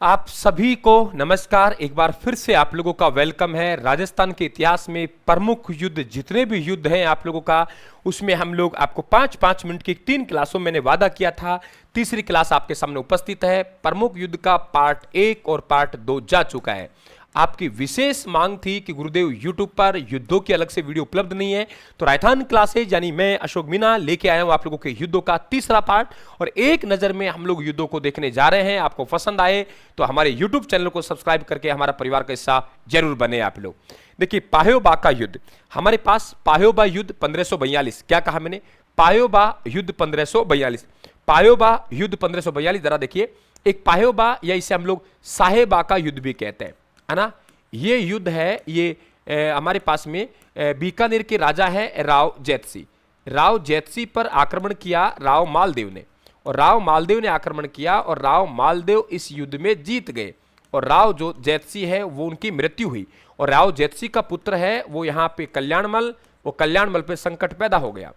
आप सभी को नमस्कार। एक बार फिर से आप लोगों का वेलकम है। राजस्थान के इतिहास में प्रमुख युद्ध, जितने भी युद्ध हैं आप लोगों का, उसमें हम लोग आपको 5-5 मिनट की 3 क्लासों मैंने वादा किया था। तीसरी क्लास आपके सामने उपस्थित है। प्रमुख युद्ध का पार्ट 1 और पार्ट 2 जा चुका है। आपकी विशेष मांग थी कि गुरुदेव यूट्यूब पर युद्धों की अलग से वीडियो उपलब्ध नहीं है, तो राजस्थान क्लासेज यानी मैं अशोक मीना लेके आया हूं आप लोगों के युद्धों का तीसरा पार्ट। और एक नजर में हम लोग युद्धों को देखने जा रहे हैं। आपको पसंद आए तो हमारे यूट्यूब चैनल को सब्सक्राइब करके हमारा परिवार का हिस्सा जरूर बने आप लोग। देखिए, पाह्योबा का युद्ध हमारे पास, पाह्योबा युद्ध 1542। क्या कहा मैंने? पाह्योबा युद्ध 1542। पाह्योबा युद्ध 1542। जरा देखिए, एक पाह्योबा या इसे हम लोग साहेबा का युद्ध भी कहते हैं, है ना। ये युद्ध है, ये हमारे पास में बीकानेर के राजा है राव जैतसी। राव जैतसी पर आक्रमण किया राव मालदेव ने, और राव मालदेव ने आक्रमण किया और राव मालदेव इस युद्ध में जीत गए। और राव जो जैतसी है वो उनकी मृत्यु हुई, और राव जैतसी का पुत्र है वो यहाँ पे कल्याणमल, वो कल्याणमल पे संकट पैदा हो गया।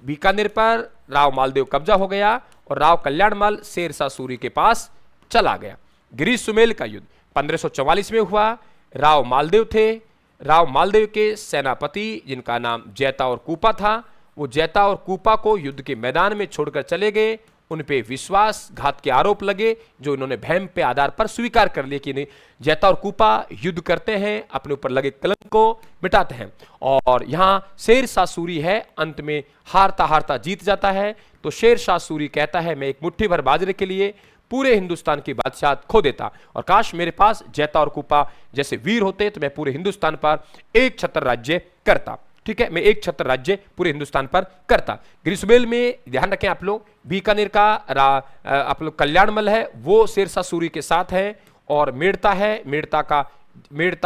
बीकानेर पर राव मालदेव कब्जा हो गया और राव कल्याणमल शेरशाह सूरी के पास चला गया। गिरीश सुमेल का युद्ध 1544 में हुआ। राव मालदेव थे, राव मालदेव के सेनापति जिनका नाम जैता और कूपा था, वो जैता और कूपा को युद्ध के मैदान में छोड़कर चले गए। उन पे विश्वासघात के आरोप लगे जो इन्होंने भैम पे आधार पर स्वीकार कर लिए कि नहीं, जैता और कूपा युद्ध करते हैं, अपने ऊपर लगे कलंक को मिटाते हैं। और यहां शेरशाह सूरी है, अंत में हारता हारता जीत जाता है। तो शेरशाह सूरी कहता है, मैं एक मुट्ठी भर बाजरे के लिए पूरे हिंदुस्तान की बादशाह खो देता, और काश मेरे पास जैता और कूपा जैसे वीर होते तो मैं पूरे हिंदुस्तान पर एक छत्र राज्य करता। ठीक है, मैं एक छत्र राज्य पूरे हिंदुस्तान पर करता। ग्रीष्मेल में ध्यान रखें आप लोग, बीकानेर का आप लोग कल्याणमल है वो शेरशाह सूरी के साथ है, और मेड़ता है, मेड़ता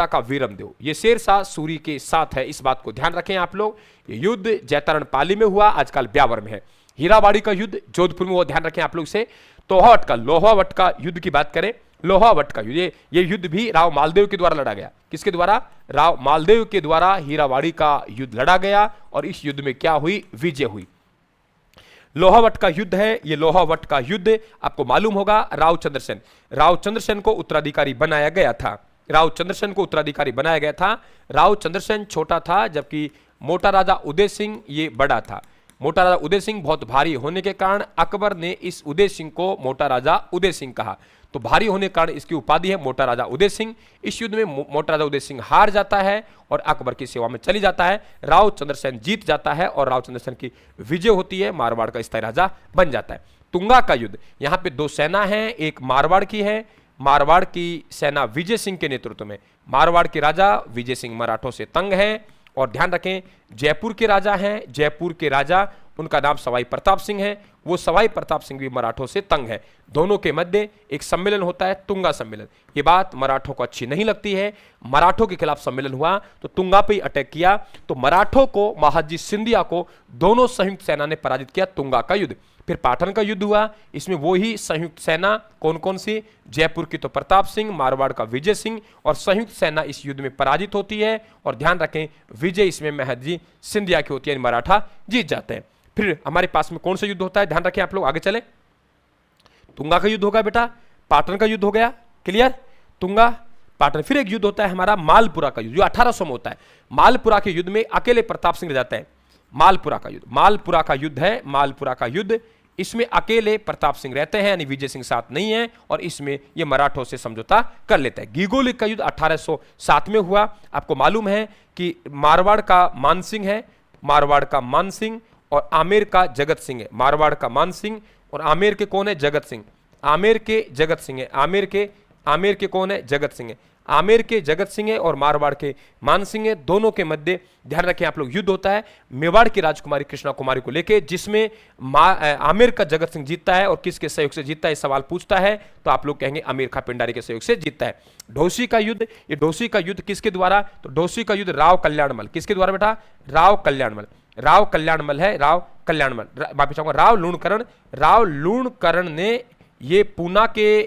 का वीरमदेव ये शेरशाह सूरी के साथ है। इस बात को ध्यान रखें आप लोग। ये युद्ध जैतारण पाली में हुआ, आजकल ब्यावर में है। हीराबाड़ी का युद्ध जोधपुर में, वो ध्यान रखें आप लोग से। तोहावट का, लोहावट का युद्ध की बात करें, लोहावट का युद्ध, ये युद्ध भी राव मालदेव के द्वारा लड़ा गया। किसके द्वारा? राव मालदेव के द्वारा हीराबाड़ी का युद्ध लड़ा गया, और इस युद्ध में क्या हुई? विजय हुई। लोहावट का युद्ध है, ये लोहावट का युद्ध आपको मालूम होगा। राव चंद्रसेन को उत्तराधिकारी बनाया गया था। राव चंद्रसेन को उत्तराधिकारी बनाया गया था। राव चंद्रसेन छोटा था, जबकि मोटा राजा उदय सिंह ये बड़ा था। मोटा राजा उदय सिंह बहुत भारी होने के कारण अकबर ने इस उदय सिंह को मोटा राजा उदय सिंह कहा, तो भारी होने के कारण इसकी उपाधि है मोटा राजा उदय सिंह। इस युद्ध में मोटा राजा उदय सिंह हार जाता है और अकबर की सेवा में चली जाता है। राव चंद्रसेन जीत जाता है और राव चंद्रसेन की विजय होती है, मारवाड़ का स्थायी राजा बन जाता है। तुंगा का युद्ध, यहाँ पे 2 सेना है, एक मारवाड़ की है। मारवाड़ की सेना विजय सिंह के नेतृत्व में, मारवाड़ के राजा विजय सिंह मराठों से तंग है। और ध्यान रखें, जयपुर के राजा हैं, जयपुर के राजा उनका नाम सवाई प्रताप सिंह है, वो सवाई प्रताप सिंह भी मराठों से तंग है। दोनों के मध्य एक सम्मेलन होता है, तुंगा सम्मेलन। ये बात मराठों को अच्छी नहीं लगती है। मराठों के खिलाफ सम्मेलन हुआ तो तुंगा पे अटैक किया, तो मराठों को, महाजी सिंधिया को दोनों संयुक्त सेना ने पराजित किया। तुंगा का युद्ध। फिर पाटन का युद्ध हुआ, इसमें वो ही संयुक्त सेना कौन कौन सी? जयपुर की तो प्रताप सिंह, मारवाड़ का विजय सिंह, और संयुक्त सेना इस युद्ध में पराजित होती है। और ध्यान रखें, विजय इसमें महाजी सिंधिया की होती है, मराठा जीत जाते हैं। फिर हमारे पास में कौन सा युद्ध होता है? ध्यान रखें आप लोग, आगे चले। तुंगा का युद्ध होगा बेटा, पाटन का युद्ध हो गया, क्लियर। तुंगा, पाटन। फिर एक युद्ध होता है हमारा मालपुरा का युद्ध, जो 1800 में होता है। मालपुरा के युद्ध में अकेले प्रताप सिंह रह जाते हैं। मालपुरा का युद्ध, मालपुरा का युद्ध है, मालपुरा का युद्ध। इसमें अकेले प्रताप सिंह रहते हैं, यानी विजय सिंह साथ नहीं है, और इसमें ये मराठों से समझौता कर लेता है। गिगोलिक का युद्ध 1807 में हुआ। आपको मालूम है कि मारवाड़ का मानसिंह है, मारवाड़ का मानसिंह, और आमेर का जगत सिंह है। मारवाड़ का मानसिंह और आमेर के कौन है? जगत सिंह। आमेर के जगत सिंह है, आमेर के कौन है? जगत सिंह है। आमेर के जगत सिंह है और मारवाड़ के मानसिंह है। दोनों के मध्य ध्यान रखें आप लोग, युद्ध होता है मेवाड़ की राजकुमारी कृष्णा कुमारी को लेके, जिसमें आमेर का जगत सिंह जीतता है। और किसके सहयोग से जीतता है, सवाल पूछता है तो आप लोग कहेंगे अमीर खां पिंडारी के सहयोग से जीतता है। ढोसी का युद्ध, ये ढोसी का युद्ध किसके द्वारा? तो ढोसी का युद्ध राव कल्याणमल। किसके द्वारा बेटा? राव कल्याणमल। राव कल्याणमल है, राव कल्याणमल, माफी चाहूंगा, राव लूणकरण। राव लूणकरण ने, ये पूना के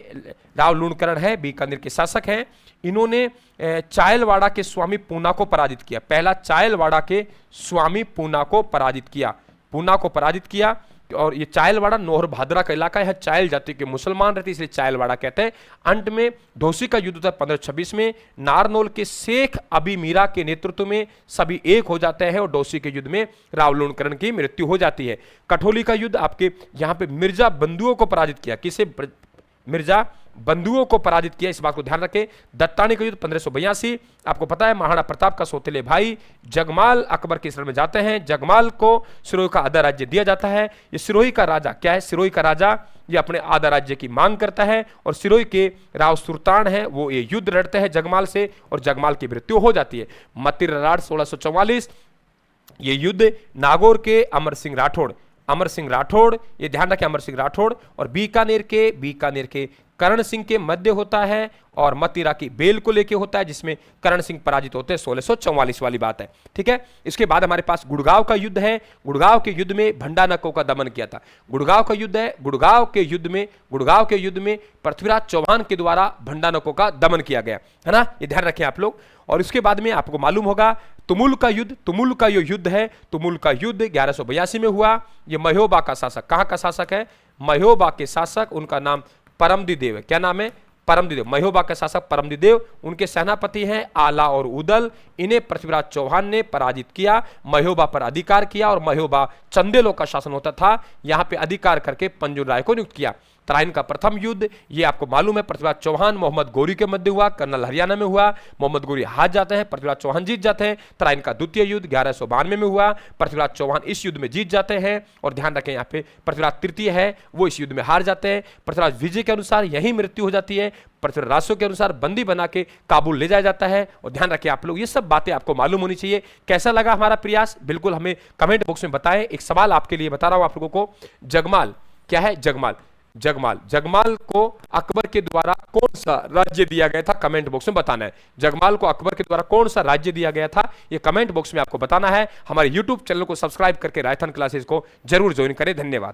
राव लूणकरण है, बीकानेर के शासक हैं। इन्होंने चायलवाड़ा के स्वामी पूना को पराजित किया। पहला चायलवाड़ा के स्वामी पूना को पराजित किया, पूना को पराजित किया। और ये चायलवाड़ा नौहर भादरा का इलाका है, चायल जाति के मुसलमान रहते इसलिए चायलवाड़ा कहते हैं। अंत में ढोसी का युद्ध होता है 1526 में, नारनौल के शेख अबी मीरा के नेतृत्व में सभी एक हो जाते हैं और ढोसी के युद्ध में रावलोणकरण की मृत्यु हो जाती है। कठोली का युद्ध आपके यहाँ पे मिर्जा बंधुओं को पराजित किया, किसे? मिर्जा बंधुओं को पराजित किया, इस बात को ध्यान रखें। दत्तानी का युद्ध 1582, आपको पता है महाराणा प्रताप का सौतेले भाई जगमाल अकबर के शरण में जाते हैं, जगमाल को सिरोही का आधा राज्य दिया जाता है। ये सिरोही का राजा क्या है? सिरोही का राजा ये अपने आधा राज्य की मांग करता है और सिरोही के राव सुल्तान है वो ये युद्ध लड़ते हैं जगमाल से और जगमाल की मृत्यु हो जाती है। मतिराड़ 1644, ये युद्ध नागौर के अमर सिंह राठौड़, ये ध्यान रखें, अमर सिंह राठौड़ और बीकानेर के करण सिंह के मध्य होता है और मतिरा की बेल को लेके होता है, जिसमें करण सिंह पराजित होते हैं। 1644 वाली बात है, ठीक है। इसके बाद हमारे पास गुड़गांव का युद्ध है। गुड़गांव के युद्ध में भंडानकों का दमन किया था। गुड़गांव का युद्ध है। गुड़गांव के युद्ध में पृथ्वीराज चौहान के द्वारा भंडानकों का दमन किया गया, है ना, ये ध्यान रखें आप लोग। और इसके बाद में आपको मालूम होगा तुमुल का युद्ध, तुमुल का जो युद्ध है, तुमुल का युद्ध 1182 में हुआ। ये महोबा का शासक, कहां का शासक है? महोबा के शासक, उनका नाम परमदिदेव है। क्या नाम है? परमदिदेव। महोबा के शासक परमदिदेव, उनके सेनापति हैं आला और उदल। इन्हें पृथ्वीराज चौहान ने पराजित किया, महोबा पर अधिकार किया और महोबा चंदेलों का शासन होता था, यहां पे अधिकार करके पंजुन राय को नियुक्त किया। तराइन का प्रथम युद्ध ये आपको मालूम है, पृथ्वीराज चौहान मोहम्मद गोरी के मध्य हुआ, कर्नल हरियाणा में हुआ। मोहम्मद गोरी हार जाते हैं, पृथ्वीराज चौहान जीत जाते हैं। तराइन का द्वितीय युद्ध 1192 में हुआ, पृथ्वीराज चौहान इस युद्ध में जीत जाते हैं और ध्यान रखें यहाँ पे पृथ्वीराज तृतीय है वो इस युद्ध में हार जाते हैं। पृथ्वीराज विजय के अनुसार यही मृत्यु हो जाती है। पृथ्वीराज रासो के अनुसार बंदी बना के काबुल ले जाया जाता है। और ध्यान रखें आप लोग, ये सब बातें आपको मालूम होनी चाहिए। कैसा लगा हमारा प्रयास, बिल्कुल हमें कमेंट बॉक्स में बताएं। एक सवाल आपके लिए बता रहा हूं आप लोगों को, जगमाल क्या है? जगमाल को अकबर के द्वारा कौन सा राज्य दिया गया था? कमेंट बॉक्स में बताना है। जगमाल को अकबर के द्वारा कौन सा राज्य दिया गया था, ये कमेंट बॉक्स में आपको बताना है। हमारे YouTube चैनल को सब्सक्राइब करके रायथन क्लासेस को जरूर ज्वाइन करें। धन्यवाद।